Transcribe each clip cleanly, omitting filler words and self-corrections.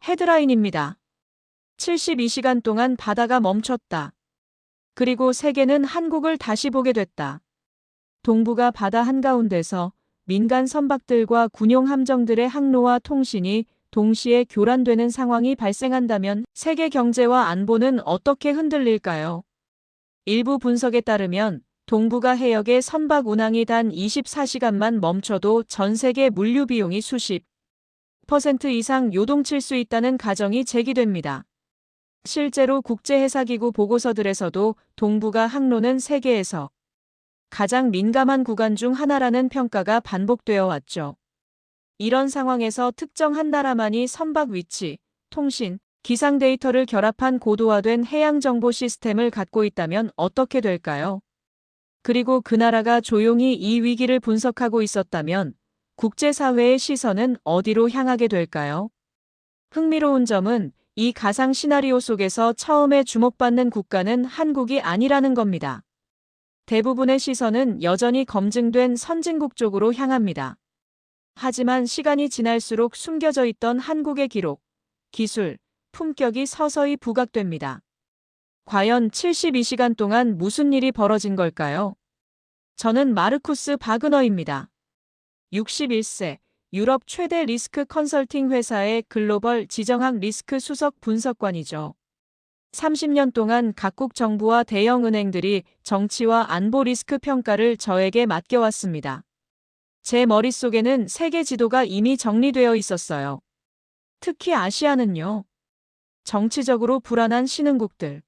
헤드라인입니다. 72시간 동안 바다가 멈췄다. 그리고 세계는 한국을 다시 보게 됐다. 동부가 바다 한가운데서 민간 선박들과 군용 함정들의 항로와 통신이 동시에 교란되는 상황이 발생한다면 세계 경제와 안보는 어떻게 흔들릴까요? 일부 분석에 따르면 동부가 해역의 선박 운항이 단 24시간만 멈춰도 전 세계 물류 비용이 수십 % 이상 요동칠 수 있다는 가정이 제기됩니다. 실제로 국제해사기구 보고서들에서도 동부가 항로는 세계에서 가장 민감한 구간 중 하나라는 평가가 반복되어 왔죠. 이런 상황에서 특정 한 나라만이 선박 위치, 통신, 기상 데이터를 결합한 고도화된 해양 정보 시스템을 갖고 있다면 어떻게 될까요? 그리고 그 나라가 조용히 이 위기를 분석하고 있었다면 국제사회의 시선은 어디로 향하게 될까요? 흥미로운 점은 이 가상 시나리오 속에서 처음에 주목받는 국가는 한국이 아니라는 겁니다. 대부분의 시선은 여전히 검증된 선진국 쪽으로 향합니다. 하지만 시간이 지날수록 숨겨져 있던 한국의 기록, 기술, 품격이 서서히 부각됩니다. 과연 72시간 동안 무슨 일이 벌어진 걸까요? 저는 마르쿠스 바그너입니다. 61세, 유럽 최대 리스크 컨설팅 회사의 글로벌 지정학 리스크 수석 분석관이죠. 30년 동안 각국 정부와 대형 은행들이 정치와 안보 리스크 평가를 저에게 맡겨왔습니다. 제 머릿속에는 세계 지도가 이미 정리되어 있었어요. 특히 아시아는요. 정치적으로 불안한 신흥국들.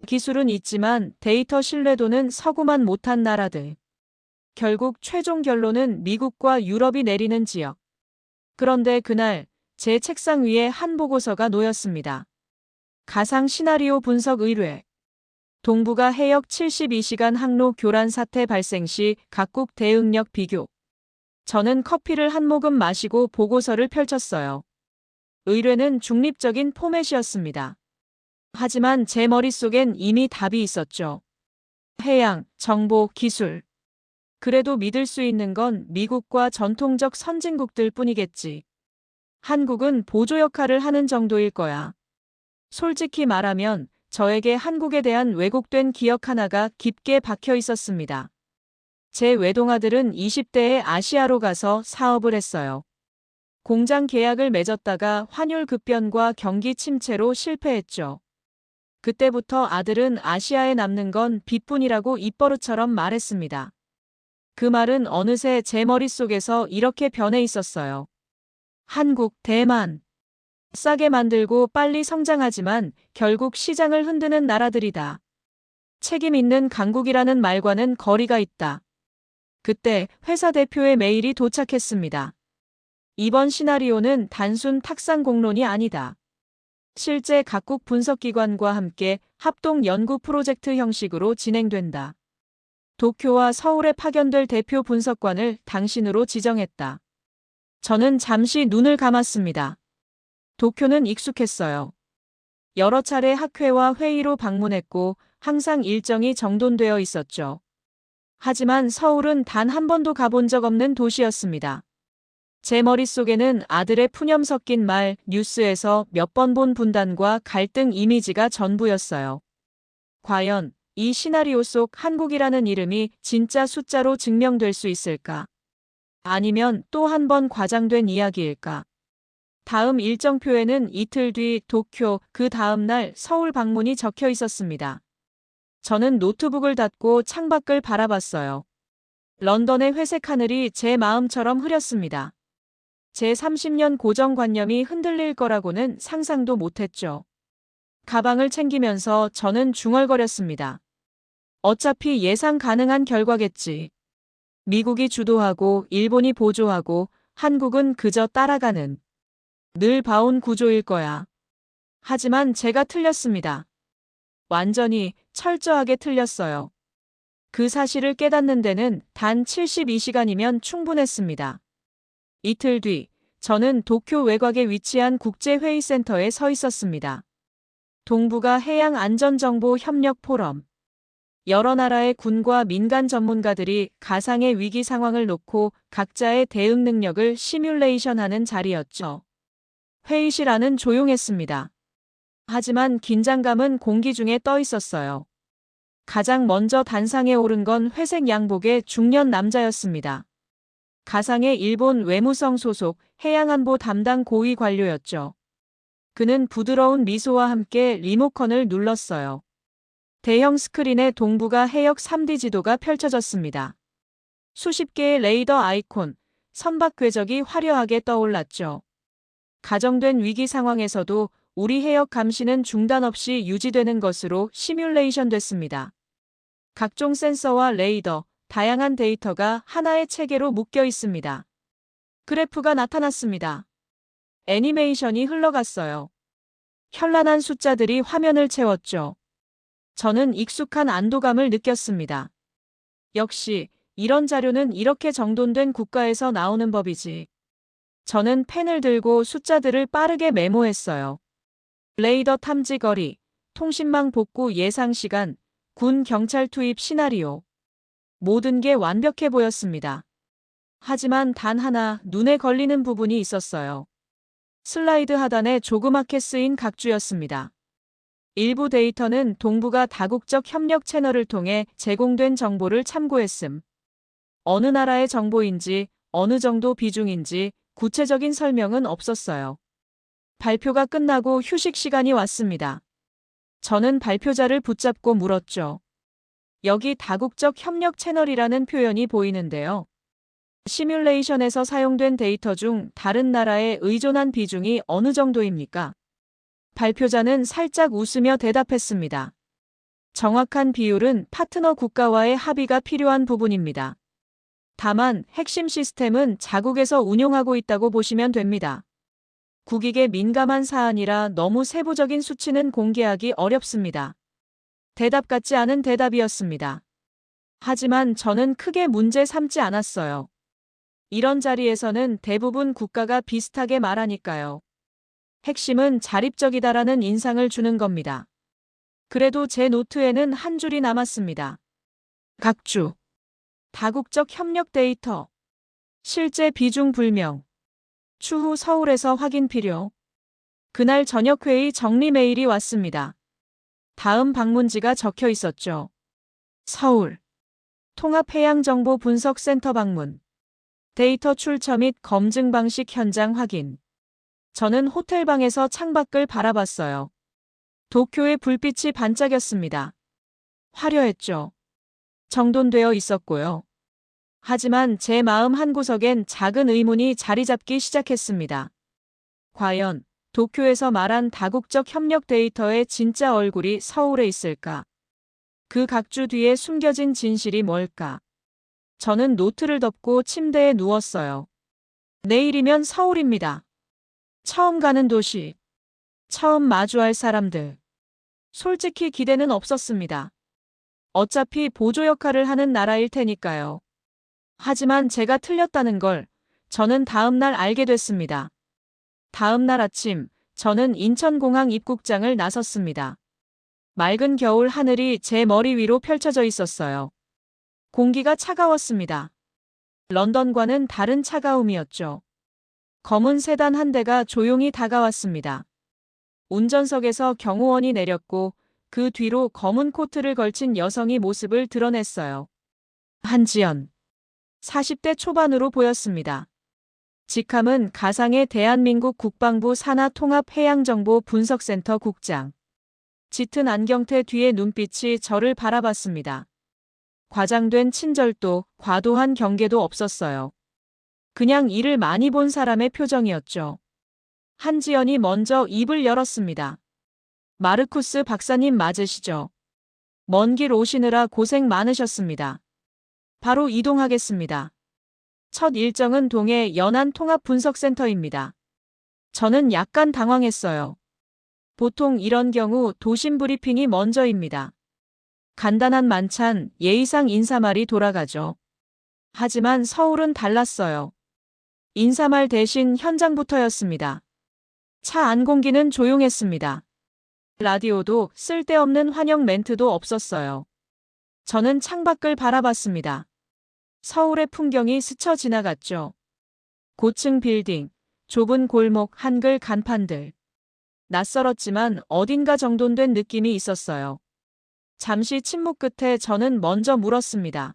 기술은 있지만 데이터 신뢰도는 서구만 못한 나라들. 결국 최종 결론은 미국과 유럽이 내리는 지역. 그런데 그날 제 책상 위에 한 보고서가 놓였습니다. 가상 시나리오 분석 의뢰. 동부가 해역 72시간 항로 교란 사태 발생 시 각국 대응력 비교. 저는 커피를 한 모금 마시고 보고서를 펼쳤어요. 의뢰는 중립적인 포맷이었습니다. 하지만 제 머릿속엔 이미 답이 있었죠. 해양, 정보, 기술. 그래도 믿을 수 있는 건 미국과 전통적 선진국들 뿐이겠지. 한국은 보조 역할을 하는 정도일 거야. 솔직히 말하면 저에게 한국에 대한 왜곡된 기억 하나가 깊게 박혀 있었습니다. 제 외동아들은 20대에 아시아로 가서 사업을 했어요. 공장 계약을 맺었다가 환율 급변과 경기 침체로 실패했죠. 그때부터 아들은 아시아에 남는 건 빚뿐이라고 입버릇처럼 말했습니다. 그 말은 어느새 제 머릿속에서 이렇게 변해 있었어요. 한국, 대만. 싸게 만들고 빨리 성장하지만 결국 시장을 흔드는 나라들이다. 책임 있는 강국이라는 말과는 거리가 있다. 그때 회사 대표의 메일이 도착했습니다. 이번 시나리오는 단순 탁상 공론이 아니다. 실제 각국 분석기관과 함께 합동 연구 프로젝트 형식으로 진행된다. 도쿄와 서울에 파견될 대표 분석관을 당신으로 지정했다. 저는 잠시 눈을 감았습니다. 도쿄는 익숙했어요. 여러 차례 학회와 회의로 방문했고 항상 일정이 정돈되어 있었죠. 하지만 서울은 단 한 번도 가본 적 없는 도시였습니다. 제 머릿속에는 아들의 푸념 섞인 말, 뉴스에서 몇 번 본 분단과 갈등 이미지가 전부였어요. 과연 이 시나리오 속 한국이라는 이름이 진짜 숫자로 증명될 수 있을까? 아니면 또 한 번 과장된 이야기일까? 다음 일정표에는 이틀 뒤 도쿄, 그 다음 날 서울 방문이 적혀 있었습니다. 저는 노트북을 닫고 창밖을 바라봤어요. 런던의 회색 하늘이 제 마음처럼 흐렸습니다. 제 30년 고정관념이 흔들릴 거라고는 상상도 못했죠. 가방을 챙기면서 저는 중얼거렸습니다. 어차피 예상 가능한 결과겠지. 미국이 주도하고 일본이 보조하고 한국은 그저 따라가는 늘 봐온 구조일 거야. 하지만 제가 틀렸습니다. 완전히 철저하게 틀렸어요. 그 사실을 깨닫는 데는 단 72시간이면 충분했습니다. 이틀 뒤, 저는 도쿄 외곽에 위치한 국제회의센터에 서 있었습니다. 동부가 해양안전정보 협력 포럼. 여러 나라의 군과 민간 전문가들이 가상의 위기 상황을 놓고 각자의 대응 능력을 시뮬레이션하는 자리였죠. 회의실 안은 조용했습니다. 하지만 긴장감은 공기 중에 떠 있었어요. 가장 먼저 단상에 오른 건 회색 양복의 중년 남자였습니다. 가상의 일본 외무성 소속 해양안보 담당 고위 관료였죠. 그는 부드러운 미소와 함께 리모컨을 눌렀어요. 대형 스크린에 동북아 해역 3D 지도가 펼쳐졌습니다. 수십 개의 레이더 아이콘, 선박 궤적이 화려하게 떠올랐죠. 가정된 위기 상황에서도 우리 해역 감시는 중단 없이 유지되는 것으로 시뮬레이션 됐습니다. 각종 센서와 레이더, 다양한 데이터가 하나의 체계로 묶여 있습니다. 그래프가 나타났습니다. 애니메이션이 흘러갔어요. 현란한 숫자들이 화면을 채웠죠. 저는 익숙한 안도감을 느꼈습니다. 역시 이런 자료는 이렇게 정돈된 국가에서 나오는 법이지. 저는 펜을 들고 숫자들을 빠르게 메모했어요. 레이더 탐지 거리, 통신망 복구 예상 시간, 군 경찰 투입 시나리오. 모든 게 완벽해 보였습니다. 하지만 단 하나 눈에 걸리는 부분이 있었어요. 슬라이드 하단에 조그맣게 쓰인 각주였습니다. 일부 데이터는 동북아 다국적 협력 채널을 통해 제공된 정보를 참고했음. 어느 나라의 정보인지, 어느 정도 비중인지 구체적인 설명은 없었어요. 발표가 끝나고 휴식 시간이 왔습니다. 저는 발표자를 붙잡고 물었죠. 여기 다국적 협력 채널이라는 표현이 보이는데요. 시뮬레이션에서 사용된 데이터 중 다른 나라에 의존한 비중이 어느 정도입니까? 발표자는 살짝 웃으며 대답했습니다. 정확한 비율은 파트너 국가와의 합의가 필요한 부분입니다. 다만 핵심 시스템은 자국에서 운용하고 있다고 보시면 됩니다. 국익에 민감한 사안이라 너무 세부적인 수치는 공개하기 어렵습니다. 대답 같지 않은 대답이었습니다. 하지만 저는 크게 문제 삼지 않았어요. 이런 자리에서는 대부분 국가가 비슷하게 말하니까요. 핵심은 자립적이다라는 인상을 주는 겁니다. 그래도 제 노트에는 한 줄이 남았습니다. 각주. 다국적 협력 데이터. 실제 비중 불명. 추후 서울에서 확인 필요. 그날 저녁 회의 정리 메일이 왔습니다. 다음 방문지가 적혀 있었죠. 서울. 통합해양정보분석센터 방문. 데이터 출처 및 검증 방식 현장 확인. 저는 호텔방에서 창밖을 바라봤어요. 도쿄의 불빛이 반짝였습니다. 화려했죠. 정돈되어 있었고요. 하지만 제 마음 한구석엔 작은 의문이 자리 잡기 시작했습니다. 과연 도쿄에서 말한 다국적 협력 데이터의 진짜 얼굴이 서울에 있을까? 그 각주 뒤에 숨겨진 진실이 뭘까? 저는 노트를 덮고 침대에 누웠어요. 내일이면 서울입니다. 처음 가는 도시. 처음 마주할 사람들. 솔직히 기대는 없었습니다. 어차피 보조 역할을 하는 나라일 테니까요. 하지만 제가 틀렸다는 걸 저는 다음 날 알게 됐습니다. 다음 날 아침, 저는 인천공항 입국장을 나섰습니다. 맑은 겨울 하늘이 제 머리 위로 펼쳐져 있었어요. 공기가 차가웠습니다. 런던과는 다른 차가움이었죠. 검은 세단 한 대가 조용히 다가왔습니다. 운전석에서 경호원이 내렸고 그 뒤로 검은 코트를 걸친 여성이 모습을 드러냈어요. 한지연. 40대 초반으로 보였습니다. 직함은 가상의 대한민국 국방부 산하통합해양정보분석센터 국장. 짙은 안경테 뒤에 눈빛이 저를 바라봤습니다. 과장된 친절도, 과도한 경계도 없었어요. 그냥 일을 많이 본 사람의 표정이었죠. 한지연이 먼저 입을 열었습니다. 마르쿠스 박사님 맞으시죠? 먼 길 오시느라 고생 많으셨습니다. 바로 이동하겠습니다. 첫 일정은 동해 연안통합분석센터입니다. 저는 약간 당황했어요. 보통 이런 경우 도심 브리핑이 먼저입니다. 간단한 만찬, 예의상 인사말이 돌아가죠. 하지만 서울은 달랐어요. 인사말 대신 현장부터였습니다. 차 안 공기는 조용했습니다. 라디오도 쓸데없는 환영 멘트도 없었어요. 저는 창밖을 바라봤습니다. 서울의 풍경이 스쳐 지나갔죠. 고층 빌딩, 좁은 골목, 한글 간판들. 낯설었지만 어딘가 정돈된 느낌이 있었어요. 잠시 침묵 끝에 저는 먼저 물었습니다.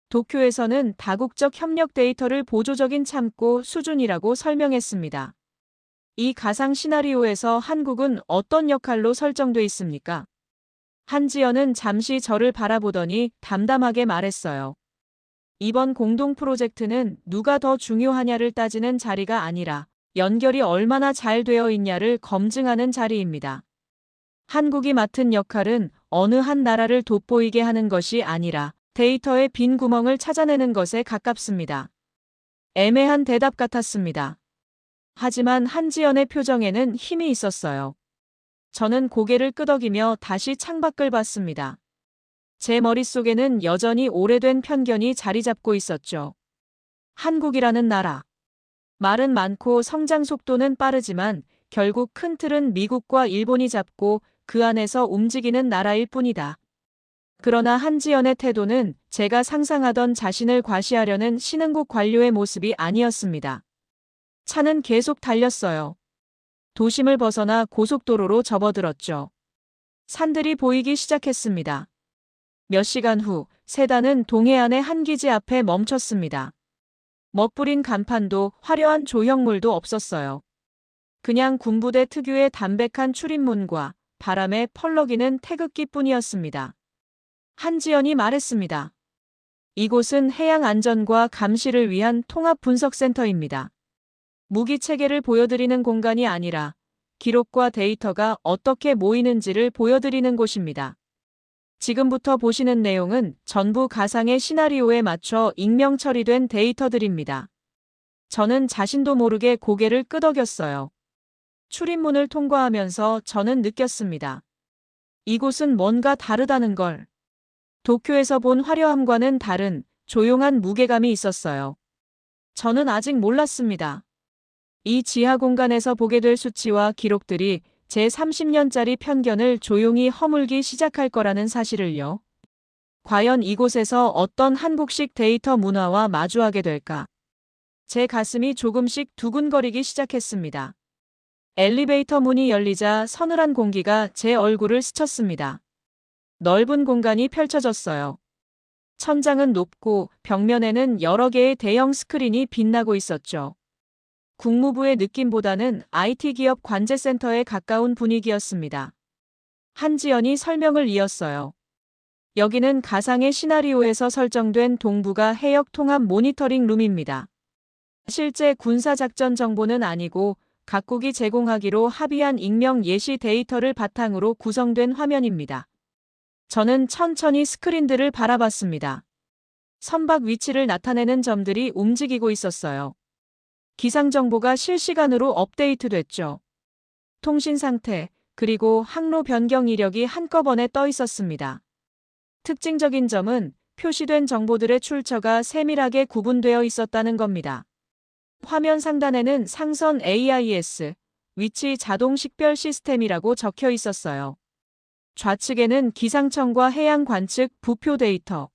도쿄에서는 다국적 협력 데이터를 보조적인 참고 수준이라고 설명했습니다. 이 가상 시나리오에서 한국은 어떤 역할로 설정돼 있습니까? 한지연은 잠시 저를 바라보더니 담담하게 말했어요. 이번 공동 프로젝트는 누가 더 중요하냐를 따지는 자리가 아니라 연결이 얼마나 잘 되어 있냐를 검증하는 자리입니다. 한국이 맡은 역할은 어느 한 나라를 돋보이게 하는 것이 아니라 데이터의 빈 구멍을 찾아내는 것에 가깝습니다. 애매한 대답 같았습니다. 하지만 한지연의 표정에는 힘이 있었어요. 저는 고개를 끄덕이며 다시 창밖을 봤습니다. 제 머릿속에는 여전히 오래된 편견이 자리 잡고 있었죠. 한국이라는 나라. 말은 많고 성장 속도는 빠르지만 결국 큰 틀은 미국과 일본이 잡고 그 안에서 움직이는 나라일 뿐이다. 그러나 한지연의 태도는 제가 상상하던 자신을 과시하려는 신흥국 관료의 모습이 아니었습니다. 차는 계속 달렸어요. 도심을 벗어나 고속도로로 접어들었죠. 산들이 보이기 시작했습니다. 몇 시간 후 세단은 동해안의 한 기지 앞에 멈췄습니다. 멋부린 간판도 화려한 조형물도 없었어요. 그냥 군부대 특유의 담백한 출입문과 바람에 펄럭이는 태극기뿐이었습니다. 한지연이 말했습니다. 이곳은 해양 안전과 감시를 위한 통합 분석센터입니다. 무기 체계를 보여드리는 공간이 아니라 기록과 데이터가 어떻게 모이는지를 보여드리는 곳입니다. 지금부터 보시는 내용은 전부 가상의 시나리오에 맞춰 익명 처리된 데이터들입니다. 저는 자신도 모르게 고개를 끄덕였어요. 출입문을 통과하면서 저는 느꼈습니다. 이곳은 뭔가 다르다는 걸. 도쿄에서 본 화려함과는 다른 조용한 무게감이 있었어요. 저는 아직 몰랐습니다. 이 지하 공간에서 보게 될 수치와 기록들이 제 30년짜리 편견을 조용히 허물기 시작할 거라는 사실을요. 과연 이곳에서 어떤 한국식 데이터 문화와 마주하게 될까? 제 가슴이 조금씩 두근거리기 시작했습니다. 엘리베이터 문이 열리자 서늘한 공기가 제 얼굴을 스쳤습니다. 넓은 공간이 펼쳐졌어요. 천장은 높고 벽면에는 여러 개의 대형 스크린이 빛나고 있었죠. 국무부의 느낌보다는 IT 기업 관제센터에 가까운 분위기였습니다. 한지연이 설명을 이었어요. 여기는 가상의 시나리오에서 설정된 동북아 해역 통합 모니터링 룸입니다. 실제 군사작전 정보는 아니고 각국이 제공하기로 합의한 익명 예시 데이터를 바탕으로 구성된 화면입니다. 저는 천천히 스크린들을 바라봤습니다. 선박 위치를 나타내는 점들이 움직이고 있었어요. 기상정보가 실시간으로 업데이트됐죠. 통신 상태, 그리고 항로 변경 이력이 한꺼번에 떠 있었습니다. 특징적인 점은 표시된 정보들의 출처가 세밀하게 구분되어 있었다는 겁니다. 화면 상단에는 상선 AIS, 위치 자동 식별 시스템이라고 적혀 있었어요. 좌측에는 기상청과 해양 관측 부표 데이터,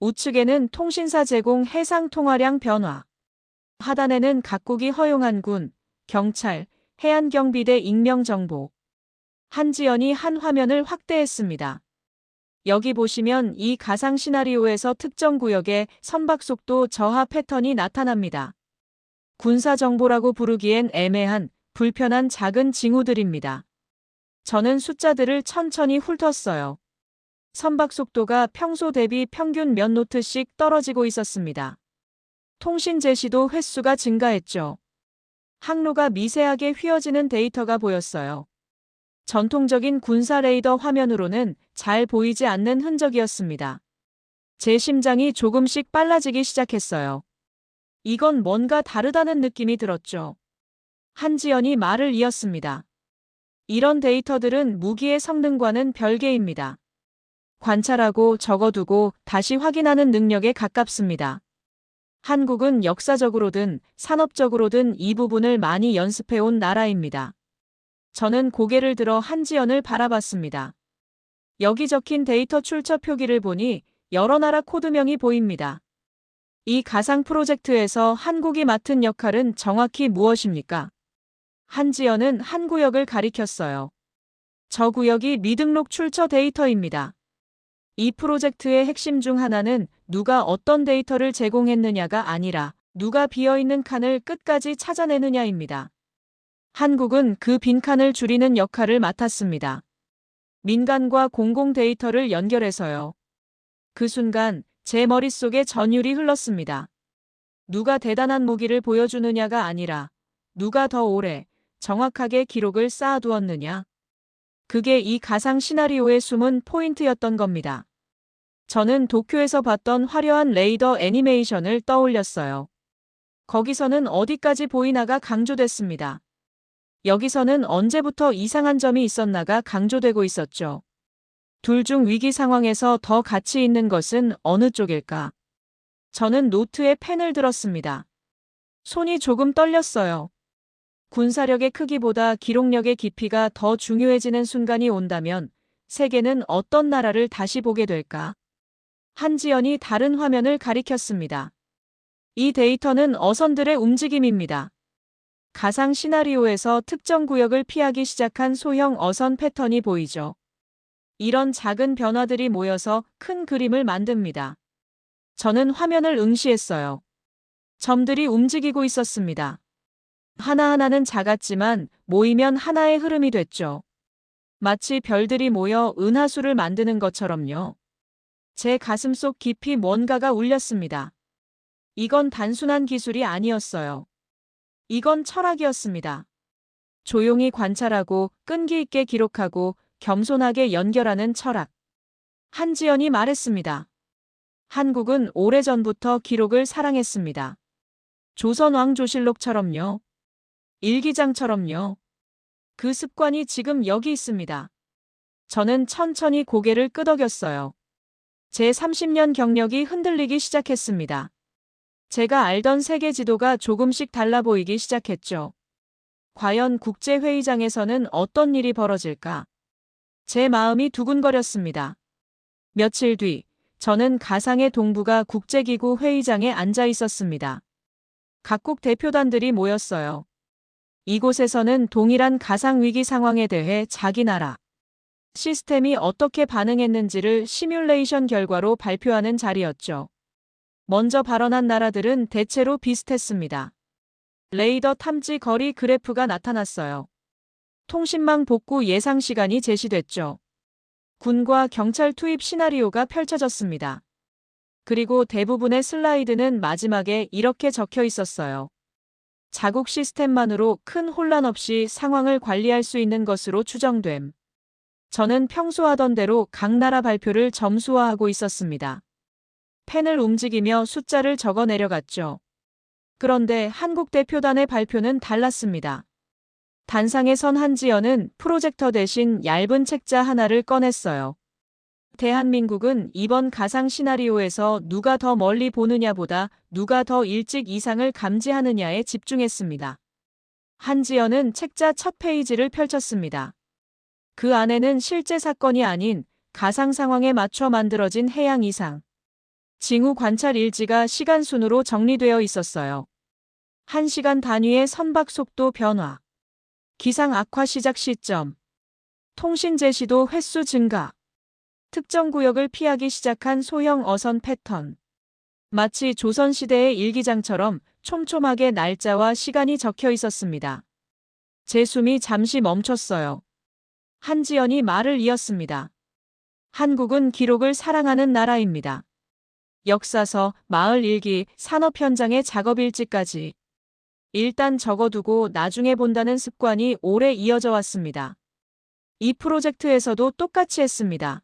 우측에는 통신사 제공 해상 통화량 변화, 하단에는 각국이 허용한 군, 경찰, 해안경비대 익명 정보. 한지연이 한 화면을 확대했습니다. 여기 보시면 이 가상 시나리오에서 특정 구역의 선박 속도 저하 패턴이 나타납니다. 군사 정보라고 부르기엔 애매한, 불편한 작은 징후들입니다. 저는 숫자들을 천천히 훑었어요. 선박 속도가 평소 대비 평균 몇 노트씩 떨어지고 있었습니다. 통신 제시도 횟수가 증가했죠. 항로가 미세하게 휘어지는 데이터가 보였어요. 전통적인 군사 레이더 화면으로는 잘 보이지 않는 흔적이었습니다. 제 심장이 조금씩 빨라지기 시작했어요. 이건 뭔가 다르다는 느낌이 들었죠. 한지연이 말을 이었습니다. 이런 데이터들은 무기의 성능과는 별개입니다. 관찰하고 적어두고 다시 확인하는 능력에 가깝습니다. 한국은 역사적으로든 산업적으로든 이 부분을 많이 연습해온 나라입니다. 저는 고개를 들어 한지연을 바라봤습니다. 여기 적힌 데이터 출처 표기를 보니 여러 나라 코드명이 보입니다. 이 가상 프로젝트에서 한국이 맡은 역할은 정확히 무엇입니까? 한지연은 한 구역을 가리켰어요. 저 구역이 미등록 출처 데이터입니다. 이 프로젝트의 핵심 중 하나는 누가 어떤 데이터를 제공했느냐가 아니라 누가 비어있는 칸을 끝까지 찾아내느냐입니다. 한국은 그 빈칸을 줄이는 역할을 맡았습니다. 민간과 공공 데이터를 연결해서요. 그 순간 제 머릿속에 전율이 흘렀습니다. 누가 대단한 무기를 보여주느냐가 아니라 누가 더 오래 정확하게 기록을 쌓아두었느냐. 그게 이 가상 시나리오의 숨은 포인트였던 겁니다. 저는 도쿄에서 봤던 화려한 레이더 애니메이션을 떠올렸어요. 거기서는 어디까지 보이나가 강조됐습니다. 여기서는 언제부터 이상한 점이 있었나가 강조되고 있었죠. 둘 중 위기 상황에서 더 가치 있는 것은 어느 쪽일까? 저는 노트에 펜을 들었습니다. 손이 조금 떨렸어요. 군사력의 크기보다 기록력의 깊이가 더 중요해지는 순간이 온다면 세계는 어떤 나라를 다시 보게 될까? 한지연이 다른 화면을 가리켰습니다. 이 데이터는 어선들의 움직임입니다. 가상 시나리오에서 특정 구역을 피하기 시작한 소형 어선 패턴이 보이죠. 이런 작은 변화들이 모여서 큰 그림을 만듭니다. 저는 화면을 응시했어요. 점들이 움직이고 있었습니다. 하나하나는 작았지만 모이면 하나의 흐름이 됐죠. 마치 별들이 모여 은하수를 만드는 것처럼요. 제 가슴속 깊이 뭔가가 울렸습니다. 이건 단순한 기술이 아니었어요. 이건 철학이었습니다. 조용히 관찰하고 끈기 있게 기록하고 겸손하게 연결하는 철학. 한지연이 말했습니다. 한국은 오래전부터 기록을 사랑했습니다. 조선왕조실록처럼요. 일기장처럼요. 그 습관이 지금 여기 있습니다. 저는 천천히 고개를 끄덕였어요. 제 30년 경력이 흔들리기 시작했습니다. 제가 알던 세계 지도가 조금씩 달라 보이기 시작했죠. 과연 국제회의장에서는 어떤 일이 벌어질까? 제 마음이 두근거렸습니다. 며칠 뒤, 저는 가상의 동부가 국제기구 회의장에 앉아 있었습니다. 각국 대표단들이 모였어요. 이곳에서는 동일한 가상 위기 상황에 대해 자기 나라 시스템이 어떻게 반응했는지를 시뮬레이션 결과로 발표하는 자리였죠. 먼저 발언한 나라들은 대체로 비슷했습니다. 레이더 탐지 거리 그래프가 나타났어요. 통신망 복구 예상 시간이 제시됐죠. 군과 경찰 투입 시나리오가 펼쳐졌습니다. 그리고 대부분의 슬라이드는 마지막에 이렇게 적혀 있었어요. 자국 시스템만으로 큰 혼란 없이 상황을 관리할 수 있는 것으로 추정됨. 저는 평소 하던 대로 각 나라 발표를 점수화하고 있었습니다. 펜을 움직이며 숫자를 적어 내려갔죠. 그런데 한국 대표단의 발표는 달랐습니다. 단상에 선 한지연은 프로젝터 대신 얇은 책자 하나를 꺼냈어요. 대한민국은 이번 가상 시나리오에서 누가 더 멀리 보느냐보다 누가 더 일찍 이상을 감지하느냐에 집중했습니다. 한지연은 책자 첫 페이지를 펼쳤습니다. 그 안에는 실제 사건이 아닌 가상 상황에 맞춰 만들어진 해양 이상, 징후 관찰 일지가 시간 순으로 정리되어 있었어요. 1시간 단위의 선박 속도 변화, 기상 악화 시작 시점, 통신 제시도 횟수 증가, 특정 구역을 피하기 시작한 소형 어선 패턴. 마치 조선시대의 일기장처럼 촘촘하게 날짜와 시간이 적혀 있었습니다. 제 숨이 잠시 멈췄어요. 한지연이 말을 이었습니다. 한국은 기록을 사랑하는 나라입니다. 역사서, 마을 일기, 산업 현장의 작업 일지까지. 일단 적어두고 나중에 본다는 습관이 오래 이어져 왔습니다. 이 프로젝트에서도 똑같이 했습니다.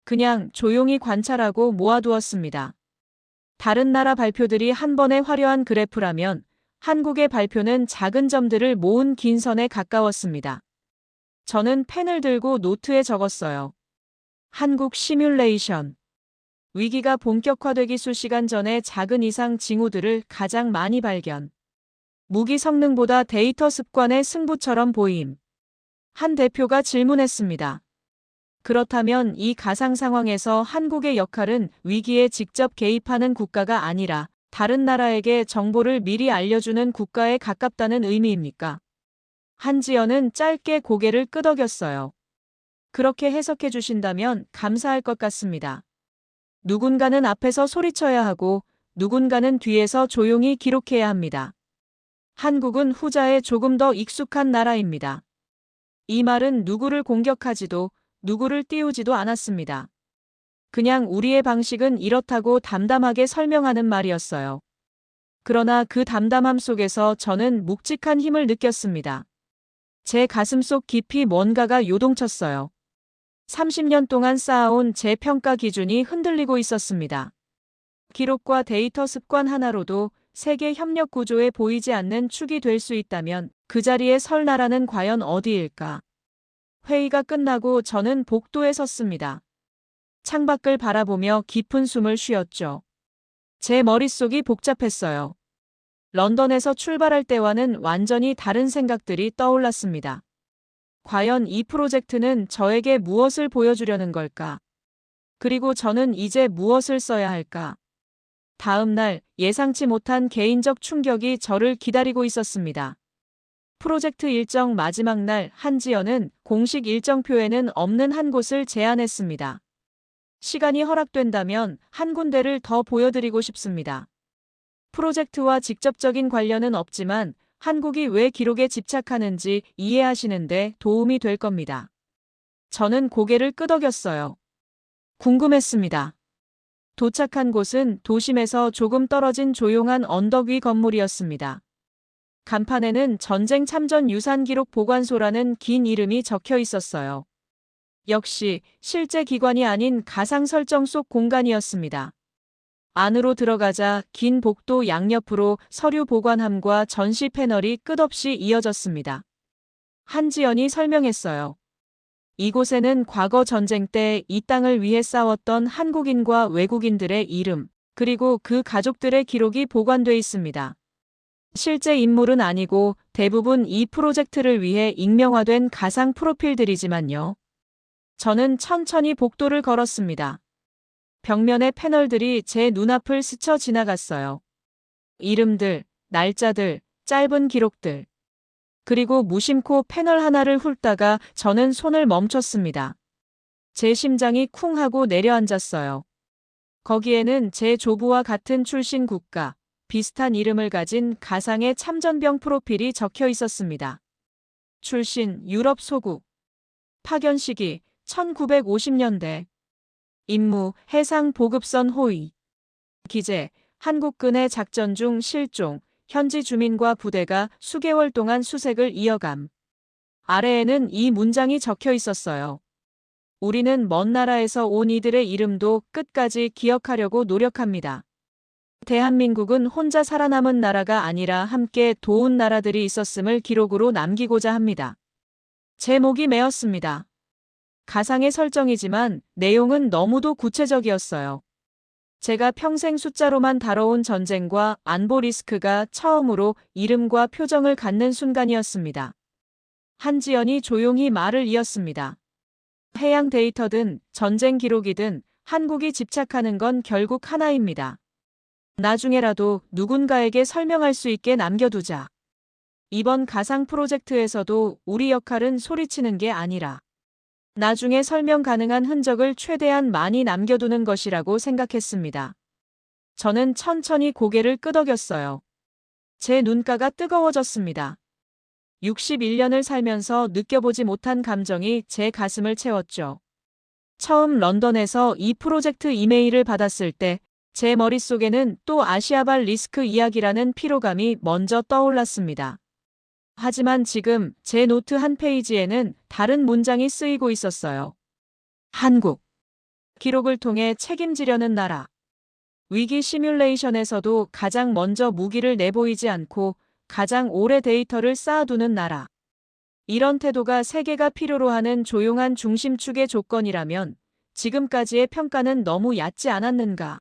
그냥 조용히 관찰하고 모아두었습니다. 다른 나라 발표들이 한 번의 화려한 그래프라면 한국의 발표는 작은 점들을 모은 긴 선에 가까웠습니다. 저는 펜을 들고 노트에 적었어요. 한국 시뮬레이션. 위기가 본격화되기 수시간 전에 작은 이상 징후들을 가장 많이 발견. 무기 성능보다 데이터 습관의 승부처럼 보임. 한 대표가 질문했습니다. 그렇다면 이 가상 상황에서 한국의 역할은 위기에 직접 개입하는 국가가 아니라 다른 나라에게 정보를 미리 알려주는 국가에 가깝다는 의미입니까? 한지연은 짧게 고개를 끄덕였어요. 그렇게 해석해 주신다면 감사할 것 같습니다. 누군가는 앞에서 소리쳐야 하고 누군가는 뒤에서 조용히 기록해야 합니다. 한국은 후자에 조금 더 익숙한 나라입니다. 이 말은 누구를 공격하지도 누구를 띄우지도 않았습니다. 그냥 우리의 방식은 이렇다고 담담하게 설명하는 말이었어요. 그러나 그 담담함 속에서 저는 묵직한 힘을 느꼈습니다. 제 가슴속 깊이 뭔가가 요동쳤어요. 30년 동안 쌓아온 제 평가 기준이 흔들리고 있었습니다. 기록과 데이터 습관 하나로도 세계 협력 구조에 보이지 않는 축이 될 수 있다면 그 자리에 설 나라는 과연 어디일까? 회의가 끝나고 저는 복도에 섰습니다. 창밖을 바라보며 깊은 숨을 쉬었죠. 제 머릿속이 복잡했어요. 런던에서 출발할 때와는 완전히 다른 생각들이 떠올랐습니다. 과연 이 프로젝트는 저에게 무엇을 보여주려는 걸까? 그리고 저는 이제 무엇을 써야 할까? 다음 날 예상치 못한 개인적 충격이 저를 기다리고 있었습니다. 프로젝트 일정 마지막 날 한지연은 공식 일정표에는 없는 한 곳을 제안했습니다. 시간이 허락된다면 한 군데를 더 보여드리고 싶습니다. 프로젝트와 직접적인 관련은 없지만 한국이 왜 기록에 집착하는지 이해하시는데 도움이 될 겁니다. 저는 고개를 끄덕였어요. 궁금했습니다. 도착한 곳은 도심에서 조금 떨어진 조용한 언덕 위 건물이었습니다. 간판에는 전쟁 참전 유산 기록 보관소라는 긴 이름이 적혀 있었어요. 역시 실제 기관이 아닌 가상 설정 속 공간이었습니다. 안으로 들어가자 긴 복도 양옆으로 서류 보관함과 전시 패널이 끝없이 이어졌습니다. 한지연이 설명했어요. 이곳에는 과거 전쟁 때 이 땅을 위해 싸웠던 한국인과 외국인들의 이름, 그리고 그 가족들의 기록이 보관돼 있습니다. 실제 인물은 아니고 대부분 이 프로젝트를 위해 익명화된 가상 프로필들이지만요. 저는 천천히 복도를 걸었습니다. 벽면의 패널들이 제 눈앞을 스쳐 지나갔어요. 이름들, 날짜들, 짧은 기록들. 그리고 무심코 패널 하나를 훑다가 저는 손을 멈췄습니다. 제 심장이 쿵 하고 내려앉았어요. 거기에는 제 조부와 같은 출신 국가, 비슷한 이름을 가진 가상의 참전병 프로필이 적혀 있었습니다. 출신 유럽 소국. 파견 시기 1950년대. 임무 해상 보급선 호위. 기재 한국군의 작전 중 실종, 현지 주민과 부대가 수개월 동안 수색을 이어감. 아래에는 이 문장이 적혀 있었어요. 우리는 먼 나라에서 온 이들의 이름도 끝까지 기억하려고 노력합니다. 대한민국은 혼자 살아남은 나라가 아니라 함께 도운 나라들이 있었음을 기록으로 남기고자 합니다. 제목이 메었습니다. 가상의 설정이지만 내용은 너무도 구체적이었어요. 제가 평생 숫자로만 다뤄온 전쟁과 안보 리스크가 처음으로 이름과 표정을 갖는 순간이었습니다. 한지연이 조용히 말을 이었습니다. 해양 데이터든 전쟁 기록이든 한국이 집착하는 건 결국 하나입니다. 나중에라도 누군가에게 설명할 수 있게 남겨두자. 이번 가상 프로젝트에서도 우리 역할은 소리치는 게 아니라 나중에 설명 가능한 흔적을 최대한 많이 남겨두는 것이라고 생각했습니다. 저는 천천히 고개를 끄덕였어요. 제 눈가가 뜨거워졌습니다. 61년을 살면서 느껴보지 못한 감정이 제 가슴을 채웠죠. 처음 런던에서 이 프로젝트 이메일을 받았을 때 제 머릿속에는 또 아시아발 리스크 이야기라는 피로감이 먼저 떠올랐습니다. 하지만 지금 제 노트 한 페이지에는 다른 문장이 쓰이고 있었어요. 한국. 기록을 통해 책임지려는 나라. 위기 시뮬레이션에서도 가장 먼저 무기를 내보이지 않고 가장 오래 데이터를 쌓아두는 나라. 이런 태도가 세계가 필요로 하는 조용한 중심축의 조건이라면 지금까지의 평가는 너무 얕지 않았는가.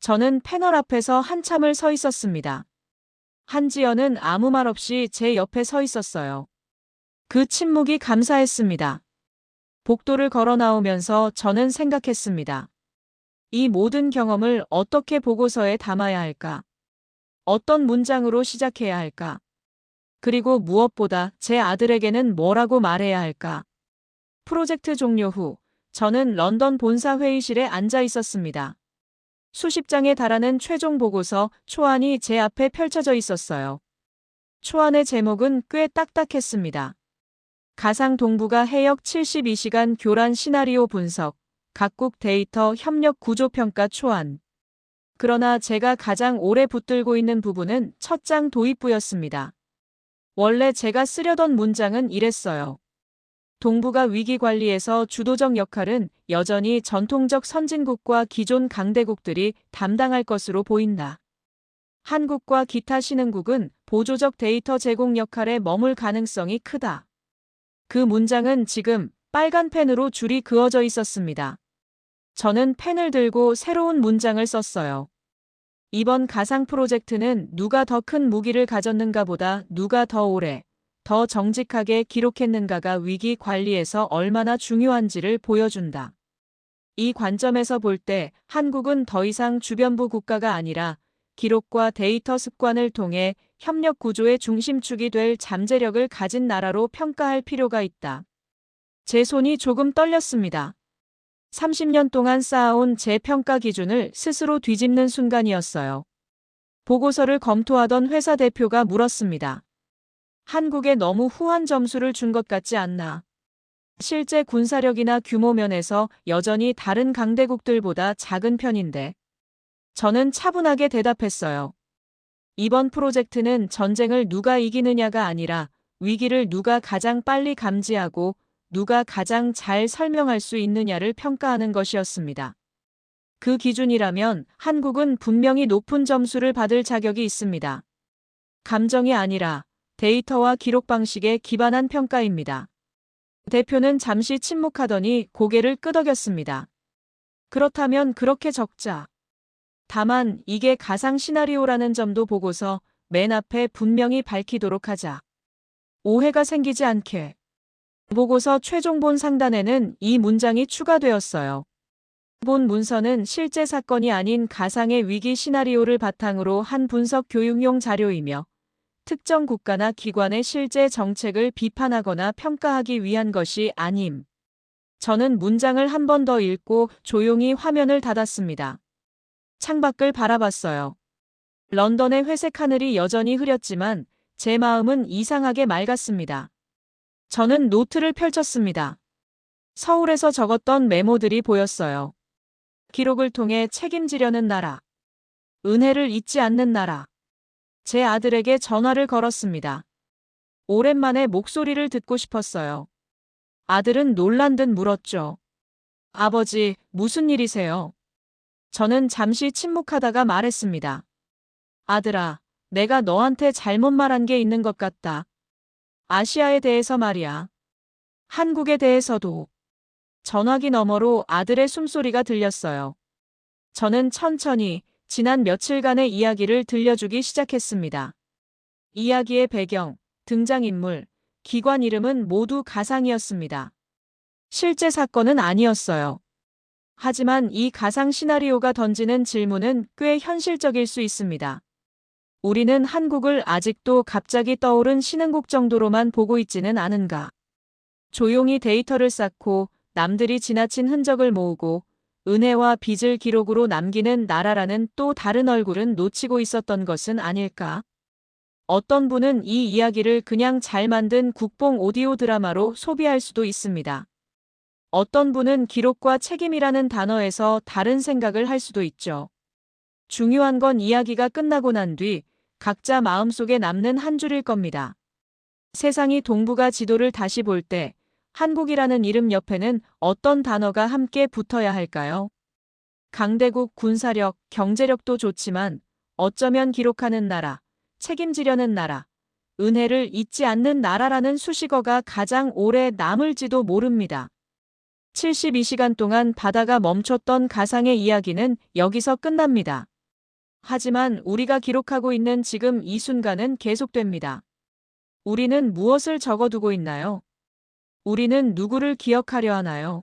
저는 패널 앞에서 한참을 서 있었습니다. 한지연은 아무 말 없이 제 옆에 서 있었어요. 그 침묵이 감사했습니다. 복도를 걸어 나오면서 저는 생각했습니다. 이 모든 경험을 어떻게 보고서에 담아야 할까? 어떤 문장으로 시작해야 할까? 그리고 무엇보다 제 아들에게는 뭐라고 말해야 할까? 프로젝트 종료 후 저는 런던 본사 회의실에 앉아 있었습니다. 수십 장에 달하는 최종 보고서 초안이 제 앞에 펼쳐져 있었어요. 초안의 제목은 꽤 딱딱했습니다. 가상 동북아 해역 72시간 교란 시나리오 분석, 각국 데이터 협력 구조 평가 초안. 그러나 제가 가장 오래 붙들고 있는 부분은 첫 장 도입부였습니다. 원래 제가 쓰려던 문장은 이랬어요. 동북아 위기 관리에서 주도적 역할은 여전히 전통적 선진국과 기존 강대국들이 담당할 것으로 보인다. 한국과 기타 신흥국은 보조적 데이터 제공 역할에 머물 가능성이 크다. 그 문장은 지금 빨간 펜으로 줄이 그어져 있었습니다. 저는 펜을 들고 새로운 문장을 썼어요. 이번 가상 프로젝트는 누가 더 큰 무기를 가졌는가 보다 누가 더 오래, 더 정직하게 기록했는가가 위기 관리에서 얼마나 중요한지를 보여준다. 이 관점에서 볼 때 한국은 더 이상 주변부 국가가 아니라 기록과 데이터 습관을 통해 협력 구조의 중심축이 될 잠재력을 가진 나라로 평가할 필요가 있다. 제 손이 조금 떨렸습니다. 30년 동안 쌓아온 제 평가 기준을 스스로 뒤집는 순간이었어요. 보고서를 검토하던 회사 대표가 물었습니다. 한국에 너무 후한 점수를 준 것 같지 않나? 실제 군사력이나 규모 면에서 여전히 다른 강대국들보다 작은 편인데. 저는 차분하게 대답했어요. 이번 프로젝트는 전쟁을 누가 이기느냐가 아니라 위기를 누가 가장 빨리 감지하고 누가 가장 잘 설명할 수 있느냐를 평가하는 것이었습니다. 그 기준이라면 한국은 분명히 높은 점수를 받을 자격이 있습니다. 감정이 아니라 데이터와 기록 방식에 기반한 평가입니다. 대표는 잠시 침묵하더니 고개를 끄덕였습니다. 그렇다면 그렇게 적자. 다만 이게 가상 시나리오라는 점도 보고서 맨 앞에 분명히 밝히도록 하자. 오해가 생기지 않게. 보고서 최종본 상단에는 이 문장이 추가되었어요. 본 문서는 실제 사건이 아닌 가상의 위기 시나리오를 바탕으로 한 분석 교육용 자료이며 특정 국가나 기관의 실제 정책을 비판하거나 평가하기 위한 것이 아님. 저는 문장을 한 번 더 읽고 조용히 화면을 닫았습니다. 창밖을 바라봤어요. 런던의 회색 하늘이 여전히 흐렸지만 제 마음은 이상하게 맑았습니다. 저는 노트를 펼쳤습니다. 서울에서 적었던 메모들이 보였어요. 기록을 통해 책임지려는 나라. 은혜를 잊지 않는 나라. 제 아들에게 전화를 걸었습니다. 오랜만에 목소리를 듣고 싶었어요. 아들은 놀란 듯 물었죠. 아버지, 무슨 일이세요? 저는 잠시 침묵하다가 말했습니다. 아들아, 내가 너한테 잘못 말한 게 있는 것 같다. 아시아에 대해서 말이야. 한국에 대해서도. 전화기 너머로 아들의 숨소리가 들렸어요. 저는 천천히 지난 며칠간의 이야기를 들려주기 시작했습니다. 이야기의 배경, 등장인물, 기관 이름은 모두 가상이었습니다. 실제 사건은 아니었어요. 하지만 이 가상 시나리오가 던지는 질문은 꽤 현실적일 수 있습니다. 우리는 한국을 아직도 갑자기 떠오른 신흥국 정도로만 보고 있지는 않은가? 조용히 데이터를 쌓고 남들이 지나친 흔적을 모으고 은혜와 빚을 기록으로 남기는 나라라는 또 다른 얼굴은 놓치고 있었던 것은 아닐까? 어떤 분은 이 이야기를 그냥 잘 만든 국뽕 오디오 드라마로 소비할 수도 있습니다. 어떤 분은 기록과 책임이라는 단어에서 다른 생각을 할 수도 있죠. 중요한 건 이야기가 끝나고 난 뒤 각자 마음속에 남는 한 줄일 겁니다. 세상이 동북아 지도를 다시 볼 때 한국이라는 이름 옆에는 어떤 단어가 함께 붙어야 할까요? 강대국, 군사력, 경제력도 좋지만 어쩌면 기록하는 나라, 책임지려는 나라, 은혜를 잊지 않는 나라라는 수식어가 가장 오래 남을지도 모릅니다. 72시간 동안 바다가 멈췄던 가상의 이야기는 여기서 끝납니다. 하지만 우리가 기록하고 있는 지금 이 순간은 계속됩니다. 우리는 무엇을 적어두고 있나요? 우리는 누구를 기억하려 하나요?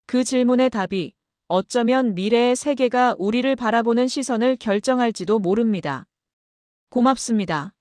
그 질문의 답이 어쩌면 미래의 세계가 우리를 바라보는 시선을 결정할지도 모릅니다. 고맙습니다.